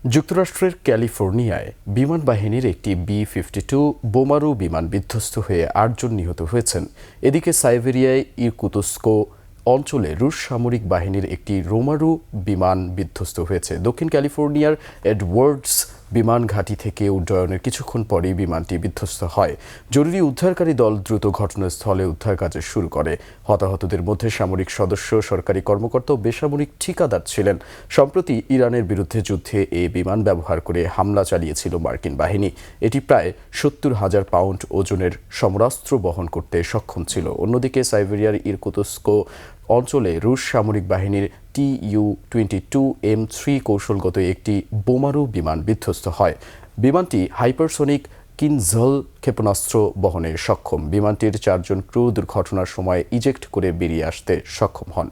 যুক্তরাষ্ট্রের ক্যালিফোর্নিয়ায় বিমান বাহিনীর একটি বি-52 বোমারু বিমান বিধ্বস্ত হয়ে ৮ জন নিহত হয়েছেন। এদিকে সাইবেরিয়ায় ইরকুতস্ক অঞ্চলে রুশ সামরিক বাহিনীর একটি রোমারু বিমান বিধ্বস্ত হয়েছে। দক্ষিণ ক্যালিফোর্নিয়ার এডওয়ার্ডস বিমান ঘাঁটি থেকে উড্ডয়নের কিছুক্ষণ পরেই বিমানটি বিধ্বস্ত হয়। জরুরি উদ্ধারকারী দল দ্রুত ঘটনাস্থলে উদ্ধার কাজ শুরু করে। হতাহতদের মধ্যে সামরিক সদস্য, সরকারি কর্মকর্তা ও বেসামরিক ঠিকাদার ছিলেন। সম্প্রতি ইরানের বিরুদ্ধে যুদ্ধে এই বিমান ব্যবহার করে হামলা চালিয়েছিল মার্কিন বাহিনী। এটি প্রায় ৭০,০০০ পাউন্ড ওজনের সমরাস্ত্র বহন করতে সক্ষম ছিল। অন্যদিকে সাইবেরিয়ার ইরকুতস্ক অঞ্চলে রুশ সামরিক বাহিনীর TU-22M3 কৌশলগত একটি বোমারু বিমান বিধ্বস্ত হয়। বিমানটি হাইপারসোনিক কিনঝল ক্ষেপণাস্ত্র বহনে সক্ষম। বিমানটির ৪ জন ক্রু দুর্ঘটনার সময় ইজেক্ট করে বেরিয়ে আসতে সক্ষম হন।